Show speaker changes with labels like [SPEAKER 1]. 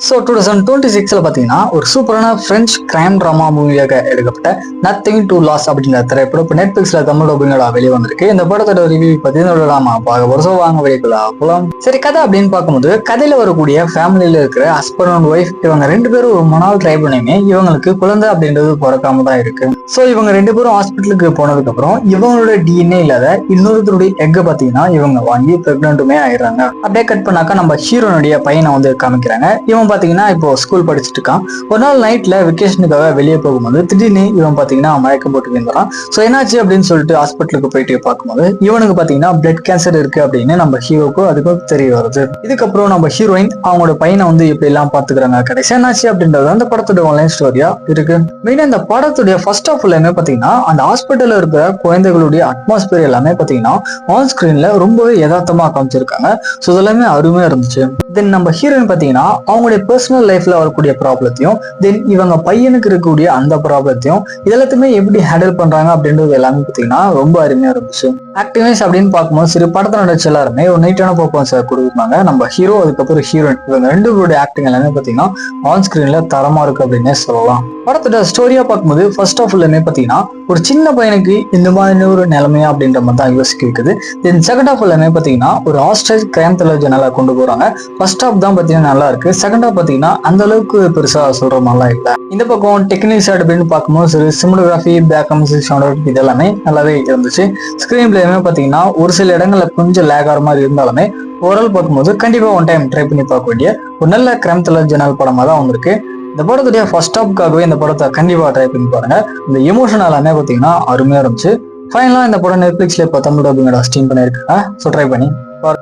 [SPEAKER 1] So 2026 பார்த்தீங்கன்னா ஒரு சூப்பரான பிரெஞ்ச் கிரைம் ட்ராமா மூவியாக எடுக்கப்பட்ட நத்திங் டு லாஸ் அப்படிங்கிற திரைப்படம் இப்போ நெட்ஃபிளிக்ஸ்ல தமிழ் டப்பிங்கோட வெளியே வந்திருக்கு. இந்த படத்தோட ரிவ்யூ பார்த்தீங்கன்னா பார்க்க வாங்க வெளியே போகலாம். சரி, கதை அப்படின்னு பார்க்கும்போது கதையில வரக்கூடிய ஃபேமிலியில இருக்கிற ஹஸ்பண்ட் அண்ட் ஒய்ஃப் இவங்க ரெண்டு பேரும் ரொம்ப நாள் ட்ரை பண்ணியுமே இவங்களுக்கு குழந்தை அப்படின்றது பிறக்காம தான் இருக்கு. ஸோ இவங்க ரெண்டு பேரும் ஹாஸ்பிட்டலுக்கு போனதுக்கு அப்புறம் இவங்களோட டிஎன்ஏ இல்லாத இன்னொருத்தருடைய எக்கை பார்த்தீங்கன்னா இவங்க வாங்கி பிரெக்னென்ட்டுமே ஆயிடுறாங்க. அப்படியே கட் பண்ணாக்கா நம்ம ஹீரோனுடைய பையனை வந்து காமிக்கிறாங்க. இவன் பாத்தீங்கன்னா இப்போ ஸ்கூல் படிச்சுட்டு இருக்கான். ஒரு நாள் நைட்ல வெக்கேஷனுக்காக வெளியே போகும்போது திடீர்னு இவன் பாத்தீங்கன்னா மயக்கம் போட்டு விழுந்துறான். ஸோ என்னாச்சு அப்படின்னு சொல்லிட்டு ஹாஸ்பிட்டலுக்கு போயிட்டு பார்க்கும்போது இவனுக்கு பாத்தீங்கன்னா பிளட் கேன்சர் இருக்கு அப்படின்னு நம்ம ஹீரோக்கும் அதுக்கும் தெரிய வருது. இதுக்கப்புறம் நம்ம ஹீரோயின் அவங்களோட பையனை வந்து இப்படி எல்லாம் பாத்துக்கிறாங்க. கடைசி என்னாச்சு அப்படின்றது அந்த படத்தோட ஆன்லைன் ஸ்டோரியா இருக்கு. மெயினா இந்த படத்துடைய ஃபர்ஸ்ட் ஆஃப் எல்லாமே பாத்தீங்கன்னா அந்த ஹாஸ்பிட்டல்ல இருக்கிற குழந்தைகளுடைய அட்மாஸ்பியர் எல்லாமே பாத்தீங்கன்னா ஆன் ஸ்கிரீன்ல ரொம்பவே யதார்த்தமா காமிச்சிருக்காங்க. ஸோ இதெல்லாமே அருமையா இருந்துச்சு. தென் நம்ம ஹீரோயின் பாத்தீங்கன்னா அவங்களுடைய பர்சனல் லைஃப்ல வரக்கூடிய ப்ராப்ளத்தையும் தென் இவங்க பையனுக்கு இருக்கக்கூடிய அந்த ப்ராப்ளத்தையும் இதெல்லாத்தையுமே எப்படி ஹேண்டில் பண்றாங்க அப்படின்றது எல்லாமே பாத்தீங்கன்னா ரொம்ப அருமையா இருந்துச்சு. ஆக்டிவைஸ் அப்படின்னு பார்க்கும்போது சரி படத்தை நடிச்ச எல்லாருமே ஒரு நீட்டான பர்ஃபார்மன்ஸ் கொடுத்துருந்தாங்க. நம்ம ஹீரோ அதுக்கப்புறம் ஹீரோயின் இவங்க ரெண்டு பேருடைய ஆக்டிங் எல்லாமே பாத்தீங்கன்னா ஆன் ஸ்கிரீன்ல தரமா இருக்கு அப்படின்னே சொல்லலாம். படத்தோட ஸ்டோரியா பார்க்கும்போது ஃபர்ஸ்ட் ஆஃப் எல்லாமே பாத்தீங்கன்னா ஒரு சின்ன பையனுக்கு இந்த மாதிரி ஒரு நிலைமையா அப்படின்ற மாதிரி தான் யோசிக்க இருக்குது. தென் செகண்ட் ஆஃப் எல்லாமே பாத்தீங்கன்னா ஒரு ஹாஸ்டல் கிரைம் த்ரில்லர் ஜெனரலா கொண்டு போறாங்க. ஃபர்ஸ்ட் ஆஃப் தான் பாத்தீங்கன்னா நல்லா இருக்கு. செகண்ட் ஆஃப் பாத்தீங்கன்னா அந்த அளவுக்கு பெருசா சொல்ற மாதிரிலாம் இல்லை. இந்த பக்கம் டெக்னிக் சைடு அப்படின்னு பார்க்கும்போது சரி சினிமோகிராஃபி பேக்கம் இது எல்லாமே நல்லாவே இருந்துச்சு. ஸ்கிரீன் பிளேயுமே பாத்தீங்கன்னா ஒரு சில இடங்கள்ல கொஞ்சம் லேக் ஆகிற மாதிரி இருந்தாலுமே ஓரளவு பார்க்கும்போது கண்டிப்பா ஒன் டைம் ட்ரை பண்ணி பார்க்க வேண்டிய ஒரு நல்ல கிரைம் த்ரில்லர் ஜெனரல் படமா தான் வந்திருக்கு. இந்த படத்துடைய ஃபர்ஸ்ட் ஹாஃப்காகவே இந்த படத்தை கண்டிப்பா ட்ரை பண்ணி பாருங்க. இந்த எமோஷன் எல்லாமே பாத்தீங்கன்னா அருமையா இருந்துச்சு. ஃபைனலா இந்த படம் நெட்ஃபிளிக்ஸ்ல இப்போ தமிழ் டப்பிங்கோட ஸ்ட்ரீம் பண்ணியிருக்காங்க. ஸோ ட்ரை பண்ணி